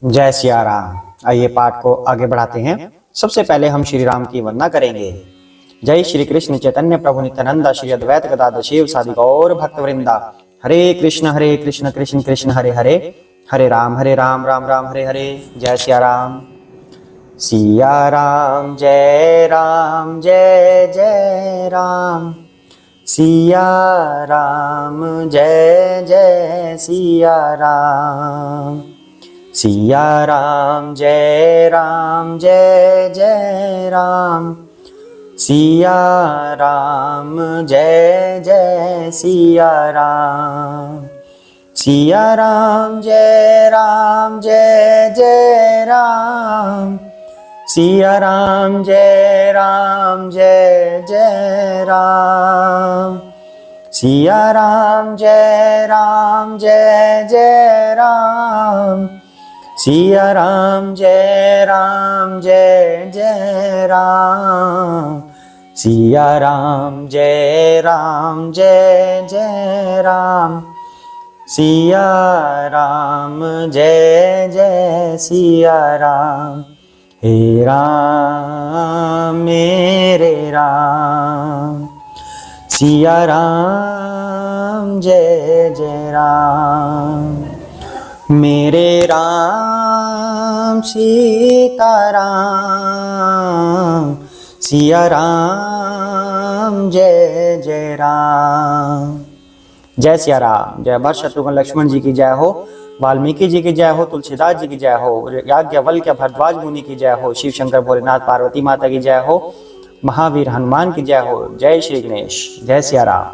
जय सिया राम। आइए पाठ को आगे बढ़ाते हैं। सबसे पहले हम श्री राम की वंदना करेंगे। जय श्री कृष्ण चैतन्य प्रभु नित्यानंद श्री अद्वैत गदाधर शिव सादि गौर भक्त वृंदा। हरे कृष्ण कृष्ण कृष्ण हरे हरे, हरे राम राम राम हरे हरे। जय सिया राम। सिया राम जय जय राम। सिया राम जय जय सिया राम। सिया राम जय जय राम। सिया राम जय जय सिया राम। सिया राम जय जय राम। सिया राम जय जय राम। सिया राम जय जय राम। सिया राम जय जय राम। सिया राम जय जय राम। सिया राम जय जय सिया राम। हे राम मेरे राम। सिया राम जय जय राम। मेरे राम सीता राम। सिया राम जय जय राम। जय सिया राम। जय भरत शत्रुघ्न लक्ष्मण जी की जय हो। वाल्मीकि जी की जय हो। तुलसीदास जी की जय हो। याज्ञवल्क्य भरद्वाज मुनि की जय हो। शिव शंकर भोलेनाथ पार्वती माता की जय हो। महावीर हनुमान की जय हो। जय श्री गणेश। जय सिया राम।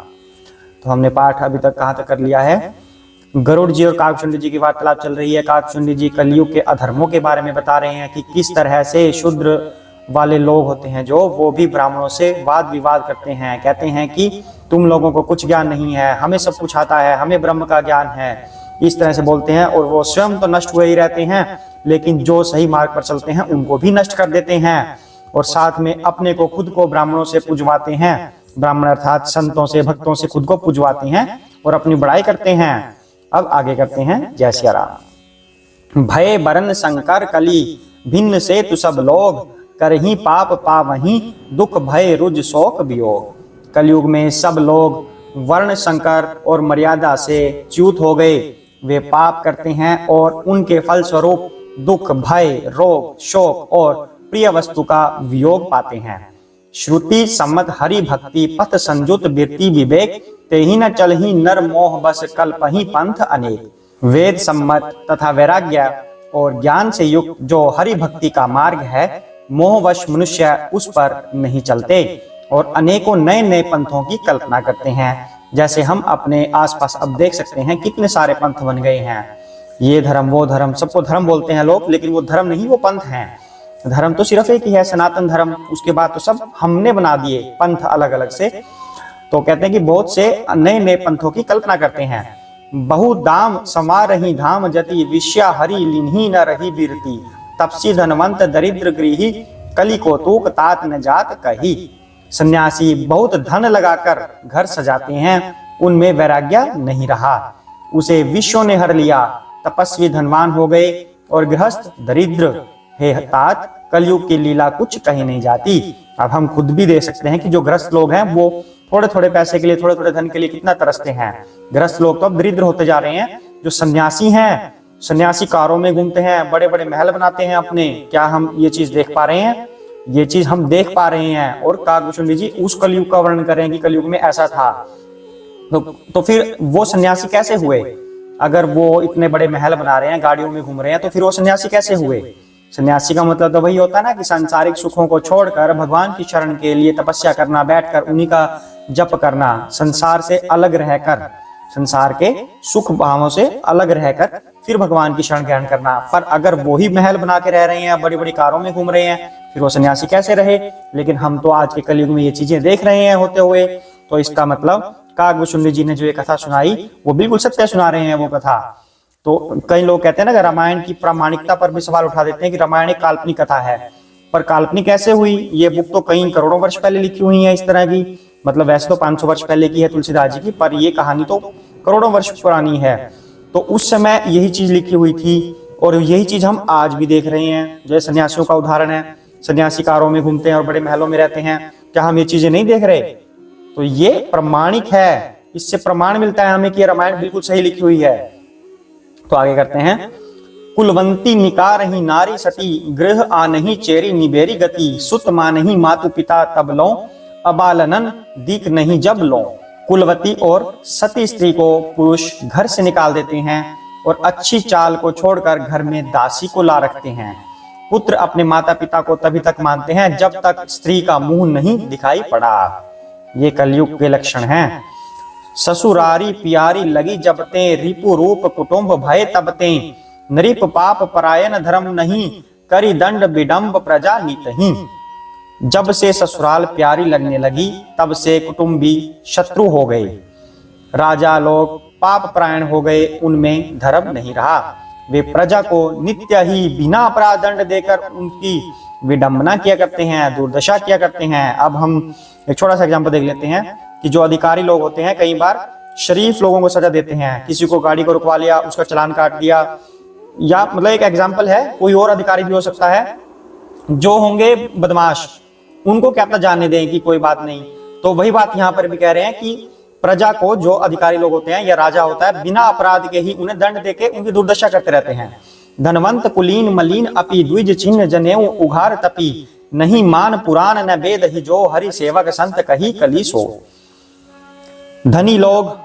तो हमने पाठ अभी तक कहाँ तक कर लिया है? गरुड़ जी और काकभुंडी जी की वार्तालाप चल रही है। काकभुंडी जी कलयुग के अधर्मों के बारे में बता रहे हैं कि किस तरह से शूद्र वाले लोग होते हैं जो वो भी ब्राह्मणों से वाद विवाद करते हैं। कहते हैं कि तुम लोगों को कुछ ज्ञान नहीं है, हमें सब कुछ आता है, हमें ब्रह्म का ज्ञान है। इस तरह से बोलते हैं और वो स्वयं तो नष्ट हुए ही रहते हैं, लेकिन जो सही मार्ग पर चलते हैं उनको भी नष्ट कर देते हैं। और साथ में अपने को खुद को ब्राह्मणों से पुजवाते हैं। ब्राह्मण अर्थात संतों से भक्तों से खुद को पुजवाते हैं और अपनी बड़ाई करते हैं। अब आगे करते हैं। जय सिया राम। भय बरन संकर कली भिन्न से तु सब लोग। करही पाप पावही दुख भय रुज शोक वियोग। कलयुग में सब लोग वर्ण संकर और मर्यादा से च्युत हो गए। वे पाप करते हैं और उनके फल स्वरूप दुख भय रोग शोक और प्रिय वस्तु का वियोग पाते हैं। श्रुति सम्मत हरि भक्ति पथ संजुत बिरति विवेक। तेहि न चलहि नर मोह बस कल्पहि पंथ अनेक। वेद सम्मत तथा वैराग्य और ज्ञान से युक्त जो हरि भक्ति का मार्ग है, मोहवश मनुष्य उस पर नहीं चलते और अनेकों नए नए पंथों की कल्पना करते हैं। जैसे हम अपने आसपास अब देख सकते हैं कितने सारे पंथ बन गए हैं। ये धर्म वो धर्म, सबको धर्म बोलते हैं लोग, लेकिन वो धर्म नहीं, वो पंथ हैं। धर्म तो सिर्फ एक ही है, सनातन धर्म। उसके बाद तो सब हमने बना दिए पंथ अलग अलग से। तो कहते हैं कि बहुत से नए नए पंथों की कल्पना करते हैं। बहु दाम समारही धाम जति विश्या हरि लिन्ही न रही बिरती। तपसी धनवंत दरिद्र गृही कली को तूक तात न जात कही। सन्यासी बहुत धन लगाकर घर सजाते हैं, उनमें वैराग्य नहीं रहा, उसे विश्व ने हर लिया। तपस्वी धनवान हो गए और गृहस्थ दरिद्र। हे तात कलयुग की लीला कुछ कही नहीं जाती। अब हम खुद भी देख सकते हैं कि जो गृहस्थ लोग हैं वो थोड़े थोड़े पैसे के लिए, थोड़े थोड़े धन के लिए कितना तरसते हैं। गृहस्थ लोग तो अब दरिद्र होते जा रहे हैं। जो सन्यासी हैं, सन्यासी कारों में घूमते हैं, बड़े बड़े महल बनाते हैं अपने। क्या हम ये चीज देख पा रहे हैं? ये चीज हम देख पा रहे हैं। और काकभुंडी जी उस कलयुग का वर्णन करें कि कलयुग में ऐसा था। तो फिर वो सन्यासी कैसे हुए? अगर वो इतने बड़े महल बना रहे हैं, गाड़ियों में घूम रहे हैं, तो फिर वो सन्यासी कैसे हुए? सन्यासी का मतलब तो वही होता है ना कि सांसारिक सुखों को छोड़कर भगवान की शरण के लिए तपस्या करना, बैठकर उन्हीं का जप करना, संसार से अलग रहकर, संसार के सुख भावों से अलग रहकर फिर भगवान की शरण ग्रहण करना। पर अगर वो ही महल बना के रह रहे हैं, बड़ी बड़ी कारों में घूम रहे हैं, फिर वो सन्यासी कैसे रहे? लेकिन हम तो आज के कलयुग में ये चीजें देख रहे हैं होते हुए। तो इसका मतलब काकभुंडी जी ने जो ये कथा सुनाई वो बिल्कुल सत्य सुना रहे हैं वो कथा। तो कई लोग कहते हैं ना कि रामायण की प्रामाणिकता पर भी सवाल उठा देते हैं कि रामायण एक काल्पनिक कथा है। पर काल्पनिक कैसे हुई? ये बुक तो कई करोड़ों वर्ष पहले लिखी हुई है इस तरह की। मतलब वैसे तो 500 वर्ष पहले की है तुलसीदास जी की, पर ये कहानी तो करोड़ों वर्ष पुरानी है। तो उस समय यही चीज लिखी हुई थी और यही चीज हम आज भी देख रहे हैं। जैसे सन्यासियों का उदाहरण है, सन्यासी कारों में घूमते हैं और बड़े महलों में रहते हैं, क्या हम ये चीजें नहीं देख रहे? तो ये प्रमाणिक है, इससे प्रमाण मिलता है हमें कि रामायण बिल्कुल सही लिखी हुई है। तो आगे करते हैं। कुलवंती निकार ही नारी सती, गृह आनहि चेरी निबेरी गति, सुत मानहि मातु पिता तब लो, अबालनन दीक नहीं जब लो। कुलवती और सती स्त्री को पुरुष घर से निकाल देते हैं और अच्छी चाल को छोड़कर घर में दासी को ला रखते हैं। पुत्र अपने माता पिता को तभी तक मानते हैं जब तक स्त्री का मुंह नहीं दिखाई पड़ा। ये कलयुग के लक्षण हैं। ससुरारी प्यारी लगी जबते, रिपु रूप कुटुंब भय तबते, नृप पाप परायण धर्म नहीं, करी दंड विडंब प्रजा नीतहि। जब से ससुराल प्यारी लगने लगी तब से कुटुंबी शत्रु हो गए, राजा लोग पाप परायण हो गए, उनमें धर्म नहीं रहा। वे प्रजा को नित्य ही बिना अपराध दंड देकर उनकी विडंबना किया करते हैं, दुर्दशा किया करते हैं। अब हम एक छोटा सा एग्जांपल देख लेते हैं कि जो अधिकारी लोग होते हैं कई बार शरीफ लोगों को सजा देते हैं। किसी को गाड़ी को रुकवा लिया, उसका चालान काट दिया, या मतलब एक एग्जांपल है, कोई और अधिकारी भी हो सकता है, जो होंगे बदमाश, उनको क्या पता जाने दें कि कोई बात नहीं। तो वही बात यहाँ पर भी कह रहे हैं कि प्रजा को जो अधिकारी लोग होते हैं या राजा होता है, बिना अपराध के ही उन्हें दंड देके उनकी दुर्दशा करते रहते हैं। धनवंत कुलीन मलिन अपि द्विज चिन्ह जनेऊ उघार तपी, नहीं मान पुराण न वेद ही जो, हरि सेवक संत कही कलीसो। धनी लोग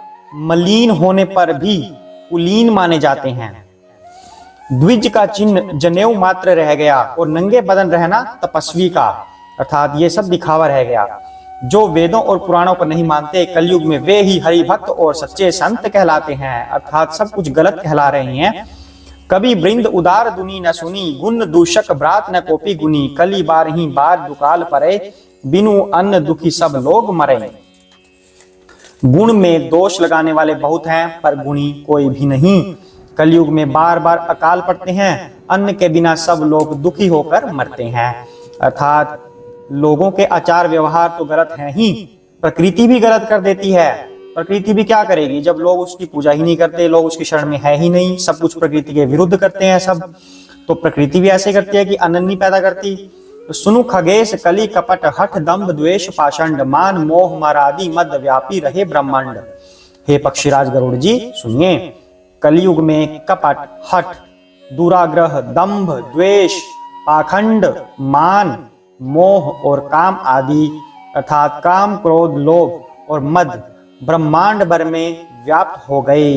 मलिन होने पर भी कुलीन माने जाते हैं, द्विज का चिन्ह जनेऊ मात्र रह गया और नंगे बदन रहना तपस्वी का, अर्थात ये सब दिखावा रह गया। जो वेदों और पुराणों को नहीं मानते, कलयुग में वे ही हरि भक्त और सच्चे संत कहलाते हैं, अर्थात सब कुछ गलत कहला रहे हैं। कभी वृंद उदार दुनी न सुनी, गुण दूषक भ्रात न कोपी गुनी, कली बार ही बार दुकाल परे, बिनु अन्न दुखी सब लोग मरे। गुण में दोष लगाने वाले बहुत हैं पर गुणी कोई भी नहीं। कलयुग में बार बार अकाल पड़ते हैं, अन्न के बिना सब लोग दुखी होकर मरते हैं। अर्थात लोगों के आचार व्यवहार तो गलत हैं ही, प्रकृति भी गलत कर देती है। प्रकृति भी क्या करेगी जब लोग उसकी पूजा ही नहीं करते, लोग उसकी शरण में है ही नहीं, सब कुछ प्रकृति के विरुद्ध करते हैं सब। तो प्रकृति भी ऐसे करती है कि अन्न नहीं पैदा करती। तो सुनु खगेश कली कपट हठ दंभ द्वेष पाषंड, मान मोह मरादि मद व्यापी रहे ब्रह्मांड। हे पक्षीराज गरुड़ जी सुनिए, कलयुग में कपट, हठ, दुराग्रह, दंभ, द्वेष, पाखंड, मान, मोह और काम आदि, अर्थात काम, क्रोध, लोभ और मद ब्रह्मांड भर में व्याप्त हो गए।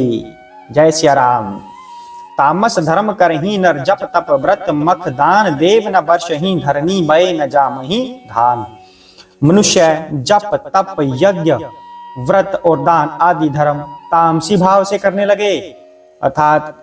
जय सिया राम। तामस धर्म करही नर जप तप व्रत मख दान, देव न वर्ष ही धरनी बय न जामहि धान। मनुष्य जप तप यज्ञ व्रत और दान आदि धर्म तामसी भाव से करने लगे, अर्थात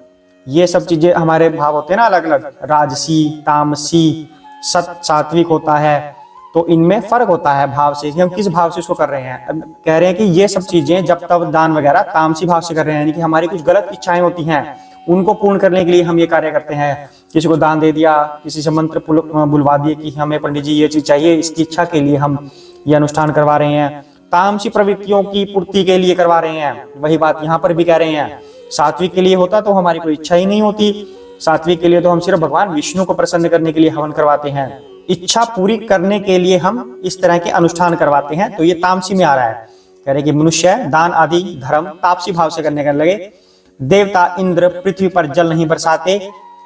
ये सब चीजें हमारे भाव होते हैं ना अलग अलग, राजसी, तामसी, सात्विक होता है, तो इनमें फर्क होता है भाव से कि हम किस भाव से इसको कर रहे हैं। अब कह रहे हैं कि ये सब चीजें जब तब दान वगैरह तामसी भाव से कर रहे हैं, यानी कि हमारी कुछ गलत इच्छाएं होती हैं, उनको पूर्ण करने के लिए हम ये कार्य करते हैं। किसी को दान दे दिया, किसी से मंत्र बुलवा दिए कि हमें पंडित जी ये चीज चाहिए, इसकी इच्छा के लिए हम ये अनुष्ठान करवा रहे हैं, तामसी प्रवृत्तियों की पूर्ति के लिए करवा रहे हैं। वही बात यहाँ पर भी कह रहे हैं। सात्विक के लिए होता तो हमारी कोई इच्छा ही नहीं होती, सात्विक के लिए तो हम सिर्फ भगवान विष्णु को प्रसन्न करने के लिए हवन करवाते हैं, इच्छा पूरी करने के लिए हम इस तरह के अनुष्ठान करवाते हैं। तो ये तामसी में आ रहा है। कह रहे कि मनुष्य दान आदि धर्म तापसी भाव से करने लगे। देवता इंद्र पृथ्वी पर जल नहीं बरसाते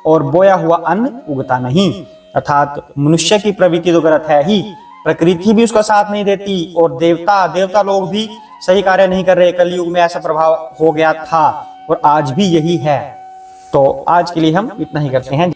और बोया हुआ अन्न उगता नहीं, अर्थात मनुष्य की प्रवृत्ति तो गलत है ही, प्रकृति भी उसका साथ नहीं देती और देवता लोग भी सही कार्य नहीं कर रहे। कलयुग में ऐसा प्रभाव हो गया था और आज भी यही है। तो आज के लिए हम इतना ही करते हैं।